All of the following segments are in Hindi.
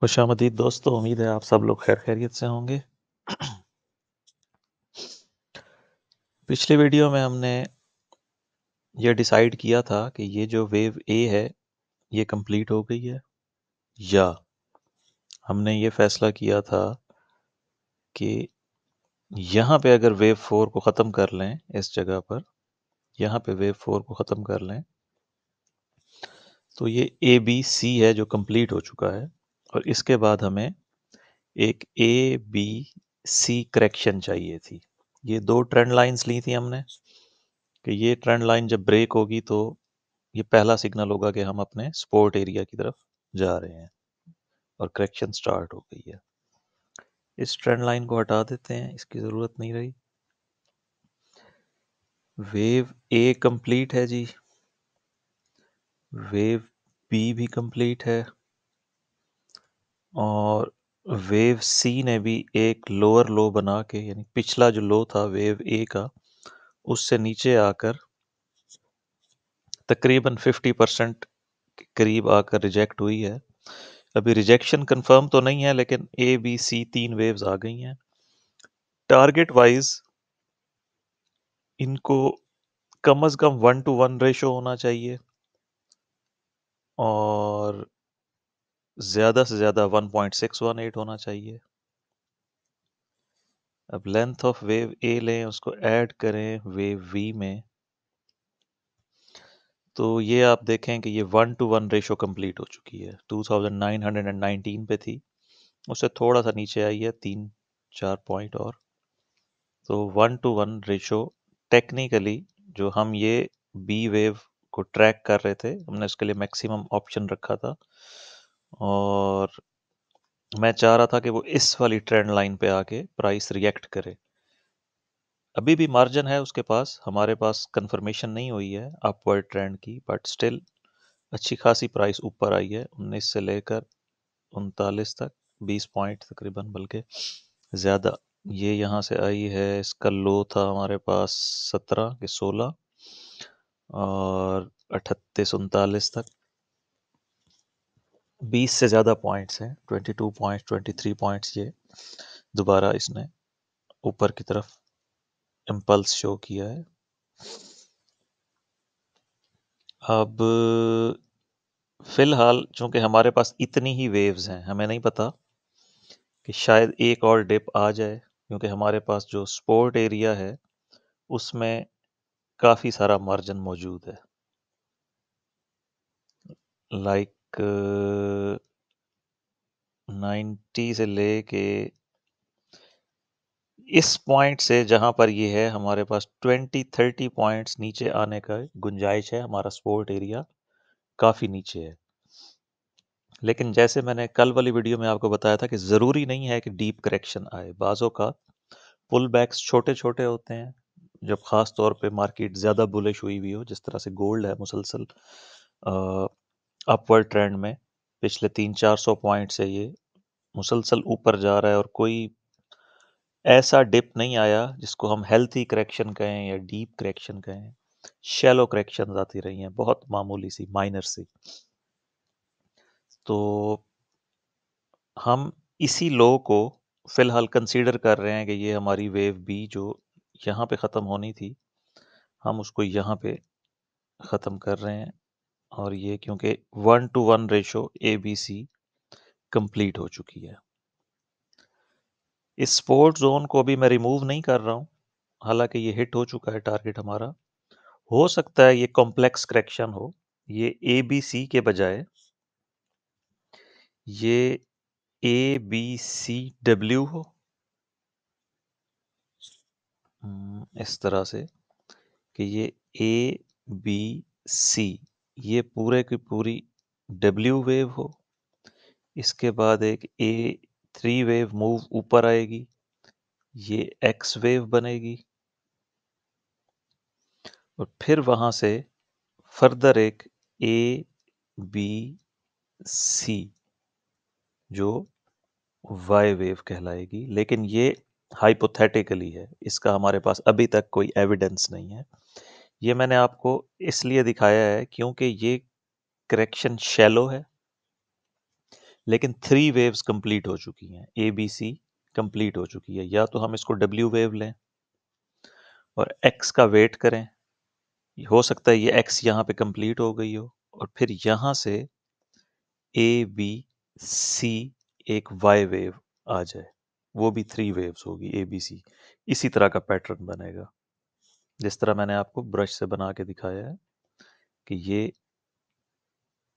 खुशामदीद दोस्तों, उम्मीद है आप सब लोग खैर खैरियत से होंगे। पिछली वीडियो में हमने ये डिसाइड किया था कि ये जो वेव ए है ये कंप्लीट हो गई है, या हमने ये फैसला किया था कि यहाँ पे अगर वेव 4 को ख़त्म कर लें, इस जगह पर यहाँ पे वेव 4 को ख़त्म कर लें तो ये ए बी सी है जो कंप्लीट हो चुका है, और इसके बाद हमें एक ए बी सी करेक्शन चाहिए थी। ये दो ट्रेंड लाइंस ली थी हमने कि ये ट्रेंड लाइन जब ब्रेक होगी तो ये पहला सिग्नल होगा कि हम अपने सपोर्ट एरिया की तरफ जा रहे हैं और करेक्शन स्टार्ट हो गई है। इस ट्रेंड लाइन को हटा देते हैं, इसकी ज़रूरत नहीं रही। वेव ए कंप्लीट है जी, वेव बी भी कंप्लीट है, और वेव सी ने भी एक लोअर लो बना के, यानी पिछला जो लो था वेव ए का उससे नीचे आकर तकरीबन 50% के करीब आकर रिजेक्ट हुई है। अभी रिजेक्शन कंफर्म तो नहीं है, लेकिन ए बी सी तीन वेव्स आ गई हैं। टारगेट वाइज इनको कम से कम 1:1 रेशो होना चाहिए, और ज़्यादा से ज़्यादा 1.618 होना चाहिए। अब लेंथ ऑफ वेव ए लें, उसको ऐड करें वेव वी में, तो ये आप देखें कि ये 1:1 रेशो कंप्लीट हो चुकी है। 2919 पे थी, उससे थोड़ा सा नीचे आई है 3-4 पॉइंट और। तो 1:1 रेशो टेक्निकली, जो हम ये बी वेव को ट्रैक कर रहे थे, हमने उसके लिए मैक्सिमम ऑप्शन रखा था, और मैं चाह रहा था कि वो इस वाली ट्रेंड लाइन पे आके प्राइस रिएक्ट करे। अभी भी मार्जिन है उसके पास, हमारे पास कंफर्मेशन नहीं हुई है अपवर्ड ट्रेंड की, बट स्टिल अच्छी खासी प्राइस ऊपर आई है 19 से लेकर 39 तक, 20 पॉइंट तकरीबन, बल्कि ज़्यादा। ये यहाँ से आई है, इसका लो था हमारे पास 17 के 16 और 38-39 तक 20 से ज़्यादा पॉइंट्स हैं, 22 पॉइंट्स 23 पॉइंट्स। ये दोबारा इसने ऊपर की तरफ इम्पल्स शो किया है। अब फ़िलहाल चूँकि हमारे पास इतनी ही वेव्स हैं, हमें नहीं पता कि शायद एक और डिप आ जाए, क्योंकि हमारे पास जो सपोर्ट एरिया है उसमें काफ़ी सारा मार्जिन मौजूद है। लाइक 90 से लेके इस पॉइंट से जहाँ पर ये है, हमारे पास 20-30 पॉइंट्स नीचे आने का गुंजाइश है। हमारा सपोर्ट एरिया काफ़ी नीचे है, लेकिन जैसे मैंने कल वाली वीडियो में आपको बताया था कि ज़रूरी नहीं है कि डीप करेक्शन आए। बाज़ों का पुल बैक्स छोटे छोटे होते हैं, जब ख़ास तौर पे मार्केट ज़्यादा बुलिश हुई हुई हो, जिस तरह से गोल्ड है मुसलसल अपवर्ड ट्रेंड में। पिछले 300-400 पॉइंट से ये मुसलसल ऊपर जा रहा है, और कोई ऐसा डिप नहीं आया जिसको हम हेल्थी करेक्शन कहें या डीप करेक्शन कहें। शैलो करेक्शन आती रही हैं, बहुत मामूली सी, माइनर सी। तो हम इसी लो को फ़िलहाल कंसीडर कर रहे हैं कि ये हमारी वेव बी जो यहाँ पे ख़त्म होनी थी, हम उसको यहाँ पे ख़त्म कर रहे हैं। और ये क्योंकि 1:1 ratio A B C complete हो चुकी है। इस सपोर्ट जोन को भी मैं रिमूव नहीं कर रहा हूँ, हालांकि ये हिट हो चुका है टारगेट हमारा। हो सकता है ये कॉम्प्लेक्स करेक्शन हो, ये ए बी सी के बजाय ये ए बी सी डब्ल्यू हो, इस तरह से कि ये ए बी सी, ये पूरे की पूरी डब्ल्यू वेव हो। इसके बाद एक ए 3 वेव मूव ऊपर आएगी, ये एक्स वेव बनेगी, और फिर वहाँ से फर्दर एक ए बी सी जो वाई वेव कहलाएगी। लेकिन ये हाइपोथेटिकली है, इसका हमारे पास अभी तक कोई एविडेंस नहीं है। ये मैंने आपको इसलिए दिखाया है क्योंकि ये करेक्शन शैलो है, लेकिन 3 वेव्स कंप्लीट हो चुकी हैं, ए बी सी कंप्लीट हो चुकी है। या तो हम इसको डब्ल्यू वेव लें और एक्स का वेट करें, हो सकता है ये एक्स यहाँ पे कंप्लीट हो गई हो, और फिर यहाँ से ए बी सी एक वाई वेव आ जाए, वो भी 3 वेव्स होगी ए बी सी। इसी तरह का पैटर्न बनेगा, जिस तरह मैंने आपको ब्रश से बना के दिखाया है कि ये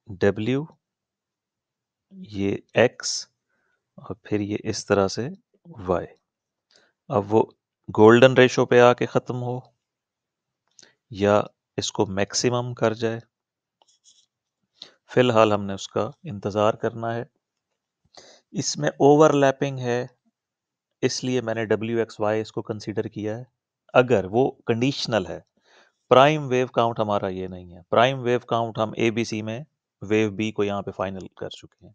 डब्ल्यू, ये एक्स, और फिर ये इस तरह से वाई। अब वो गोल्डन रेशो पे आके ख़त्म हो या इसको मैक्सिमम कर जाए, फिलहाल हमने उसका इंतज़ार करना है। इसमें ओवरलैपिंग है, इसलिए मैंने डब्ल्यू एक्स वाई इसको कंसीडर किया है। अगर वो कंडीशनल है, प्राइम वेव काउंट हमारा ये नहीं है। प्राइम वेव काउंट हम ए बी सी में वेव बी को यहाँ पे फाइनल कर चुके हैं।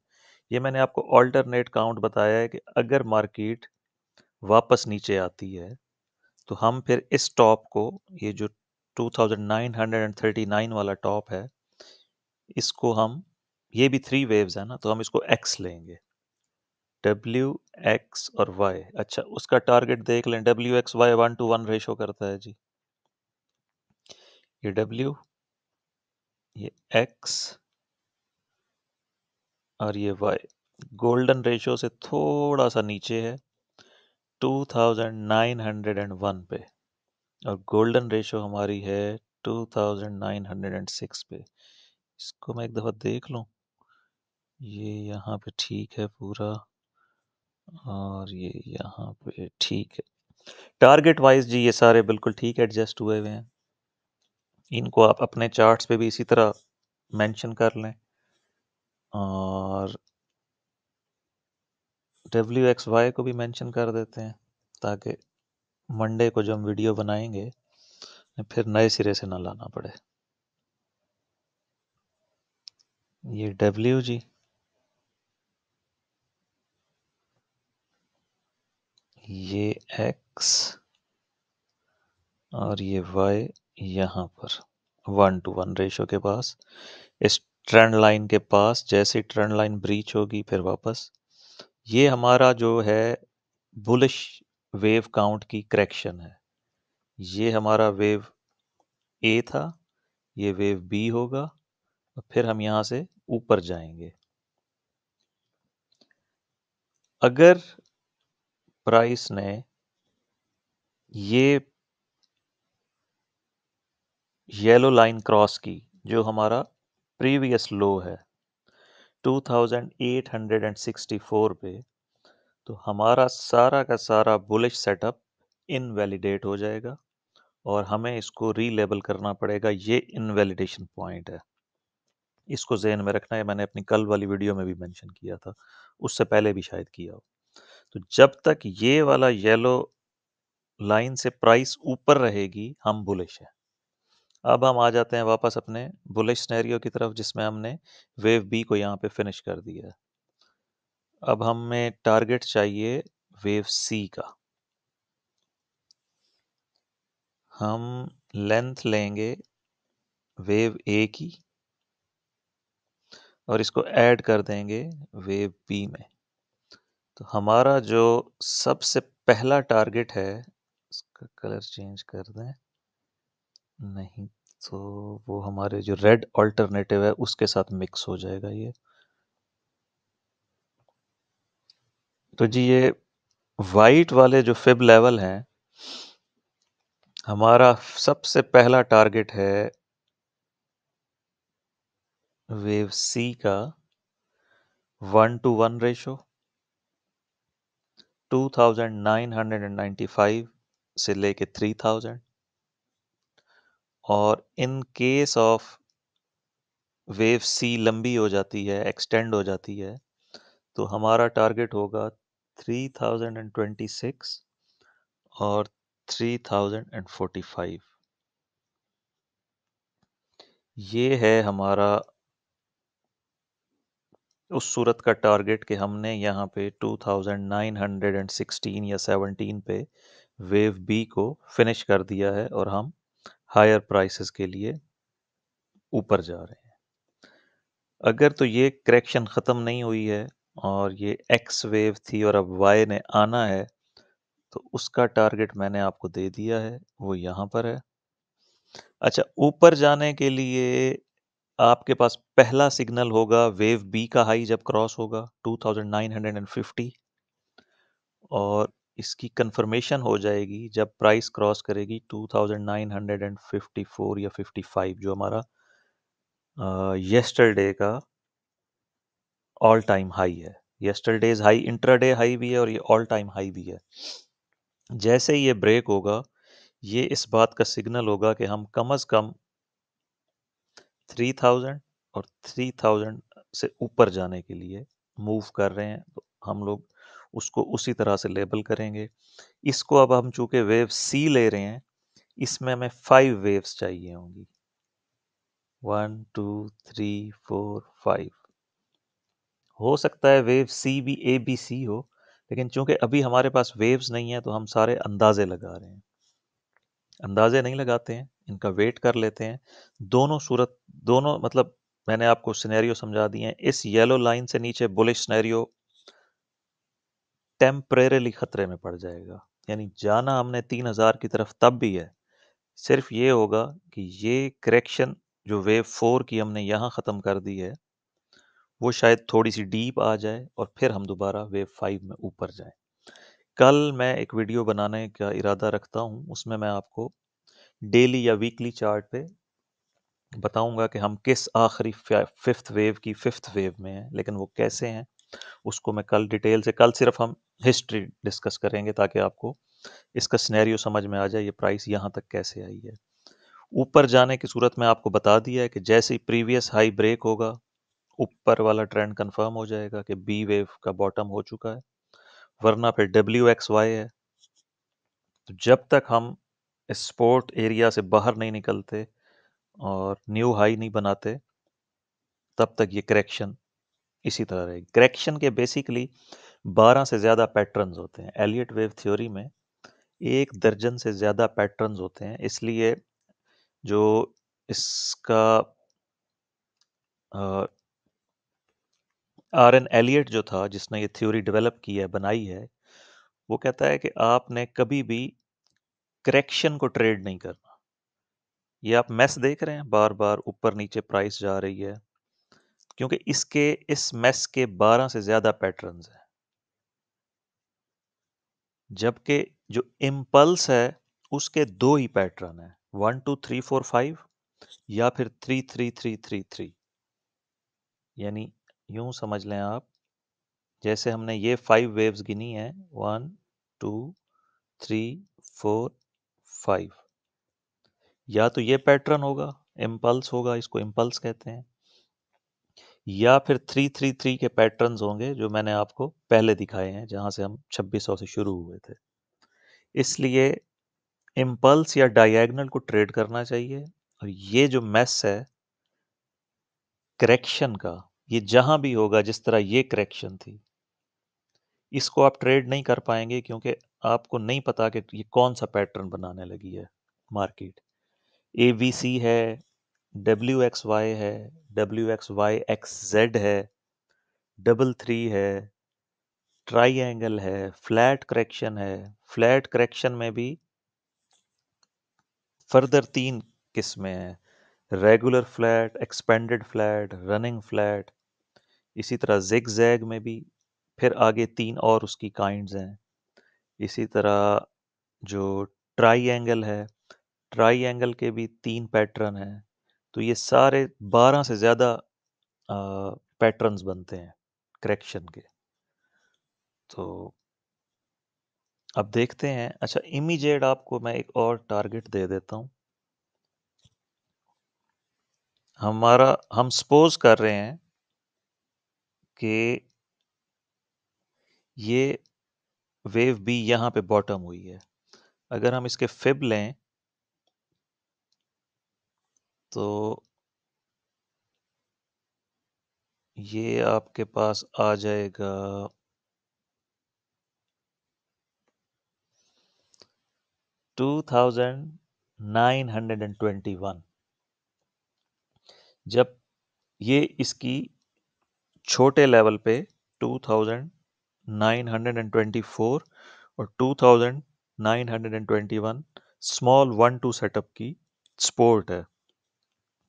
ये मैंने आपको ऑल्टरनेट काउंट बताया है कि अगर मार्केट वापस नीचे आती है तो हम फिर इस टॉप को, ये जो 2939 वाला टॉप है, इसको हम, ये भी 3 वेव्स है ना, तो हम इसको एक्स लेंगे, डब्ल्यू एक्स और वाई। अच्छा, उसका टारगेट देख लें, डब्ल्यू एक्स वाई 1:1 रेशो करता है जी। ये डब्ल्यू, ये एक्स और ये वाई गोल्डन रेशो से थोड़ा सा नीचे है 2901 पे, और गोल्डन रेशो हमारी है 2906 पे। इसको मैं एक दफ़ा देख लूँ, ये यहाँ पे ठीक है पूरा, और ये यहाँ पे ठीक है। टारगेट वाइज जी ये सारे बिल्कुल ठीक एडजस्ट हुए हुए हैं। इनको आप अपने चार्ट्स पे भी इसी तरह मेंशन कर लें, और डब्ल्यू एक्स वाई को भी मेंशन कर देते हैं, ताकि मंडे को जब हम वीडियो बनाएंगे फिर नए सिरे से ना लाना पड़े। ये डब्ल्यू जी, ये एक्स और ये वाई यहाँ पर 1:1 रेशो के पास, इस ट्रेंड लाइन के पास। जैसे ट्रेंड लाइन ब्रीच होगी फिर वापस, ये हमारा जो है बुलिश वेव काउंट की करेक्शन है। ये हमारा वेव ए था, ये वेव बी होगा, और फिर हम यहाँ से ऊपर जाएंगे। अगर प्राइस ने ये येलो लाइन क्रॉस की, जो हमारा प्रीवियस लो है 2864 पे, तो हमारा सारा का सारा बुलिश सेटअप इनवैलिडेट हो जाएगा, और हमें इसको रीलेबल करना पड़ेगा। ये इनवैलिडेशन पॉइंट है, इसको जहन में रखना है। मैंने अपनी कल वाली वीडियो में भी मेंशन किया था, उससे पहले भी शायद किया हो। तो जब तक ये वाला येलो लाइन से प्राइस ऊपर रहेगी हम बुलिश है। अब हम आ जाते हैं वापस अपने बुलिश सिनेरियो की तरफ, जिसमें हमने वेव बी को यहाँ पे फिनिश कर दिया है। अब हमें टारगेट चाहिए वेव सी का। हम लेंथ लेंगे वेव ए की और इसको ऐड कर देंगे वेव बी में। तो हमारा जो सबसे पहला टारगेट है, इसका कलर चेंज कर दें, नहीं तो वो हमारे जो रेड ऑल्टरनेटिव है उसके साथ मिक्स हो जाएगा ये। तो जी ये वाइट वाले जो फिब लेवल हैं, हमारा सबसे पहला टारगेट है वेव सी का 1:1 रेशो 2995 से लेके 3000, और in case of wave C लंबी हो जाती है, एक्सटेंड हो जाती है, तो हमारा टारगेट होगा 3026 और 3045। ये है हमारा उस सूरत का टारगेट कि हमने यहाँ पे 2916 या 17 पे वेव बी को फिनिश कर दिया है, और हम हायर प्राइसेस के लिए ऊपर जा रहे हैं। अगर तो ये करेक्शन ख़त्म नहीं हुई है और ये एक्स वेव थी और अब वाई ने आना है, तो उसका टारगेट मैंने आपको दे दिया है, वो यहाँ पर है। अच्छा, ऊपर जाने के लिए आपके पास पहला सिग्नल होगा वेव बी का हाई जब क्रॉस होगा 2950, और इसकी कंफर्मेशन हो जाएगी जब प्राइस क्रॉस करेगी 2954 या 55, जो हमारा येस्टरडे का ऑल टाइम हाई है। येस्टरडेज हाई इंट्राडे हाई भी है और ये ऑल टाइम हाई भी है। जैसे ही ये ब्रेक होगा, ये इस बात का सिग्नल होगा कि हम कम से कम 3000 और 3000 से ऊपर जाने के लिए मूव कर रहे हैं, तो हम लोग उसको उसी तरह से लेबल करेंगे। इसको अब हम चूंकि वेव सी ले रहे हैं, इसमें हमें 5 वेव्स चाहिए होंगी, 1 2 3 4 5। हो सकता है वेव सी भी ए बी सी हो, लेकिन चूंकि अभी हमारे पास वेव्स नहीं है तो हम सारे अंदाजे लगा रहे हैं। अंदाजे नहीं लगाते हैं, इनका वेट कर लेते हैं। दोनों मतलब मैंने आपको सिनेरियो समझा दिए हैं। इस येलो लाइन से नीचे बुलिश सिनेरियो टेम्परेरीली खतरे में पड़ जाएगा, यानी जाना हमने 3000 की तरफ तब भी है। सिर्फ ये होगा कि ये करेक्शन जो वेव 4 की हमने यहाँ ख़त्म कर दी है, वो शायद थोड़ी सी डीप आ जाए और फिर हम दोबारा वेव 5 में ऊपर जाएं। कल मैं एक वीडियो बनाने का इरादा रखता हूँ, उसमें मैं आपको डेली या वीकली चार्ट पे बताऊंगा कि हम किस आखिरी फिफ्थ वेव की फिफ्थ वेव में हैं, लेकिन वो कैसे हैं उसको मैं कल डिटेल से, कल सिर्फ हम हिस्ट्री डिस्कस करेंगे ताकि आपको इसका सिनेरियो समझ में आ जाए, ये प्राइस यहाँ तक कैसे आई है। ऊपर जाने की सूरत में आपको बता दिया है कि जैसे ही प्रीवियस हाई ब्रेक होगा, ऊपर वाला ट्रेंड कंफर्म हो जाएगा कि बी वेव का बॉटम हो चुका है, वरना फिर WXY है। तो जब तक हम इस सपोर्ट एरिया से बाहर नहीं निकलते और न्यू हाई नहीं बनाते, तब तक ये करेक्शन इसी तरह रहेगी। करेक्शन के बेसिकली 12 से ज़्यादा पैटर्न्स होते हैं। एलियट वेव थ्योरी में 1 दर्जन से ज़्यादा पैटर्न्स होते हैं, इसलिए जो इसका RN एलियट जो था, जिसने ये थ्योरी डेवलप की है, बनाई है, वो कहता है कि आपने कभी भी करेक्शन को ट्रेड नहीं करना। ये आप मैस देख रहे हैं, बार बार ऊपर नीचे प्राइस जा रही है, क्योंकि इस मैस के 12 से ज़्यादा पैटर्न्स हैं। जबकि जो इम्पल्स है उसके 2 ही पैटर्न है, 1 2 3 4 5 या फिर 3 3 3 3 3। यानी यूं समझ लें आप, जैसे हमने ये 5 वेव्स गिनी है, 1 2 3 4 5, या तो ये पैटर्न होगा, इम्पल्स होगा, इसको इम्पल्स कहते हैं, या फिर 3 3 3 के पैटर्न्स होंगे जो मैंने आपको पहले दिखाए हैं, जहां से हम 2600 से शुरू हुए थे। इसलिए इम्पल्स या डायगोनल को ट्रेड करना चाहिए, और ये जो मैस है करेक्शन का, ये जहां भी होगा, जिस तरह ये करेक्शन थी, इसको आप ट्रेड नहीं कर पाएंगे, क्योंकि आपको नहीं पता कि ये कौन सा पैटर्न बनाने लगी है मार्केट। ABC है, WXY है, WXYXZ है, 33 है, ट्राइएंगल है, फ्लैट करेक्शन है। फ्लैट करेक्शन में भी फर्दर 3 किस्में हैं, regular flat, expanded flat, running flat. इसी तरह जिग जैग में भी फिर आगे 3 और उसकी काइंड्स हैं। इसी तरह जो ट्राइएंगल है, ट्राइएंगल के भी 3 पैटर्न हैं। तो ये सारे 12 से ज़्यादा पैटर्न्स बनते हैं करेक्शन के। तो अब देखते हैं। अच्छा, इमीडिएट आपको मैं एक और टारगेट दे देता हूँ। हम सपोज कर रहे हैं कि ये वेव बी यहाँ पे बॉटम हुई है। अगर हम इसके फिब लें तो ये आपके पास आ जाएगा 2921। जब ये इसकी छोटे लेवल पे 2924 और 2921 स्मॉल 1-2 सेटअप की सपोर्ट है।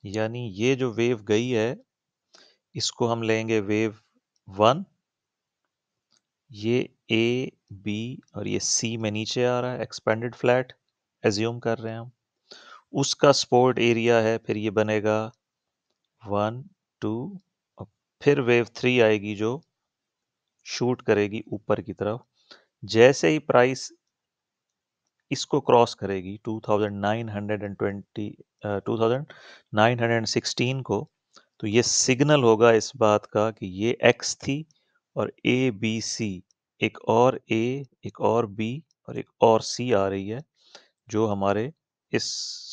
यानी ये जो वेव गई है इसको हम लेंगे वेव 1, ये ए बी और ये सी में नीचे आ रहा है, एक्सपेंडेड फ्लैट एज्यूम कर रहे हैं हम, उसका सपोर्ट एरिया है, फिर ये बनेगा 1 2 और फिर वेव 3 आएगी जो शूट करेगी ऊपर की तरफ। जैसे ही प्राइस इसको क्रॉस करेगी 2916 को, तो ये सिग्नल होगा इस बात का कि ये एक्स थी और ए बी सी, एक और ए, एक और बी और एक और सी आ रही है जो हमारे इस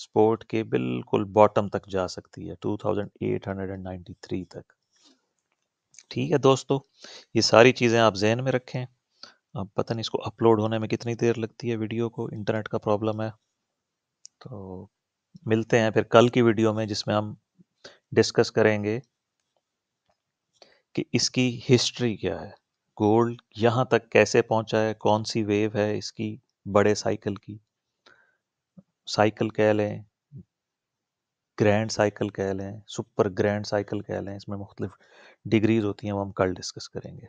स्पोर्ट के बिल्कुल बॉटम तक जा सकती है 2893 तक। ठीक है दोस्तों, ये सारी चीज़ें आप जहन में रखें। अब पता नहीं इसको अपलोड होने में कितनी देर लगती है, वीडियो को इंटरनेट का प्रॉब्लम है। तो मिलते हैं फिर कल की वीडियो में जिसमें हम डिस्कस करेंगे कि इसकी हिस्ट्री क्या है, गोल्ड यहाँ तक कैसे पहुँचा है, कौन सी वेव है इसकी, बड़े साइकिल की, साइकिल कह लें, ग्रैंड साइकिल कह लें, सुपर ग्रैंड साइकिल कह लें, इसमें मुख्तलिफ डिग्रीज होती हैं, वो हम कल डिस्कस करेंगे।